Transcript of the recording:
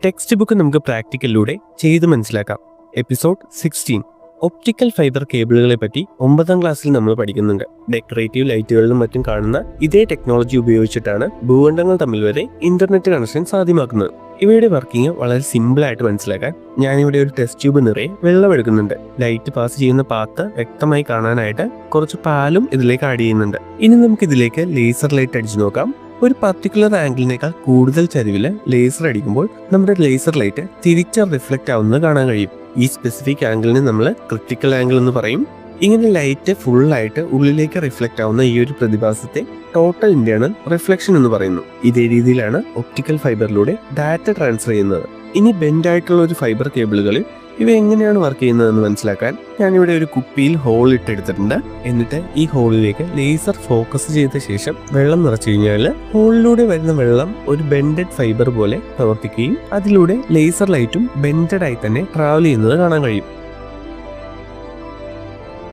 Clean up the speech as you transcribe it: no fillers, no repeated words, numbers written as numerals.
Text book നമുക്ക് പ്രാക്ടിക്കലിലൂടെ ചെയ്ത് മനസ്സിലാക്കാം. എപ്പിസോഡ് 16 ഒപ്റ്റിക്കൽ ഫൈബർ കേബിളുകളെ പറ്റി 9ാം ക്ലാസ്സിൽ നമ്മൾ പഠിക്കുന്നുണ്ട്. ഡെക്കറേറ്റീവ് ലൈറ്റുകളിലും മറ്റും കാണുന്ന ഇതേ ടെക്നോളജി ഉപയോഗിച്ചിട്ടാണ് ഭൂഖണ്ഡങ്ങൾ തമ്മിൽ വരെ ഇന്റർനെറ്റ് കണക്ഷൻ സാധ്യമാക്കുന്നത്. ഇവയുടെ വർക്കിംഗ് വളരെ സിമ്പിൾ ആയിട്ട് മനസ്സിലാക്കാൻ ഞാനിവിടെ ഒരു ടെസ്റ്റ് ട്യൂബ് നിറയെ വെള്ളം എടുക്കുന്നുണ്ട്. ലൈറ്റ് പാസ് ചെയ്യുന്ന പാത്ത് വ്യക്തമായി കാണാനായിട്ട് കുറച്ച് പാലും ഇതിലേക്ക് ആഡ് ചെയ്യുന്നുണ്ട്. ഇനി നമുക്ക് ഇതിലേക്ക് ലേസർ ലൈറ്റ് അടിച്ചു നോക്കാം. ഒരു പർട്ടിക്കുലർ ആംഗിളിനേക്കാൾ കൂടുതൽ ചരിവില് ലേസർ അടിക്കുമ്പോൾ നമ്മുടെ ലേസർ ലൈറ്റ് തിരിച്ച് റിഫ്ലക്റ്റ് ആവുന്നത് കാണാൻ കഴിയും. ഈ സ്പെസിഫിക് ആംഗിളിനെ നമ്മൾ ക്രിട്ടിക്കൽ ആംഗിൾ എന്ന് പറയും. ഇങ്ങനെ ലൈറ്റ് ഫുള്ളായിട്ട് ഉള്ളിലേക്ക് റിഫ്ലക്റ്റ് ആവുന്ന ഈ ഒരു പ്രതിഭാസത്തെ ടോട്ടൽ ഇന്റേണൽ റിഫ്ലക്ഷൻ എന്ന് പറയുന്നു. ഇതേ രീതിയിലാണ് ഒപ്റ്റിക്കൽ ഫൈബറിലൂടെ ഡാറ്റ ട്രാൻസ്ഫർ ചെയ്യുന്നത്. ഇനി ബെൻഡ് ആയിട്ടുള്ള ഒരു ഫൈബർ കേബിളുകളിൽ ഇവ എങ്ങനെയാണ് വർക്ക് ചെയ്യുന്നതെന്ന് മനസ്സിലാക്കാൻ ഞാനിവിടെ ഒരു കുപ്പിയിൽ ഹോൾ ഇട്ടെടുത്തിട്ടുണ്ട്. എന്നിട്ട് ഈ ഹോളിലേക്ക് ലേസർ ഫോക്കസ് ചെയ്ത ശേഷം വെള്ളം നിറച്ചു കഴിഞ്ഞാൽ ഹോളിലൂടെ വരുന്ന വെള്ളം ഒരു ബെൻഡഡ് ഫൈബർ പോലെ പ്രവർത്തിക്കുകയും അതിലൂടെ ലേസർ ലൈറ്റും ബെൻഡഡ് ആയി തന്നെ ട്രാവൽ ചെയ്യുന്നത് കാണാൻ കഴിയും.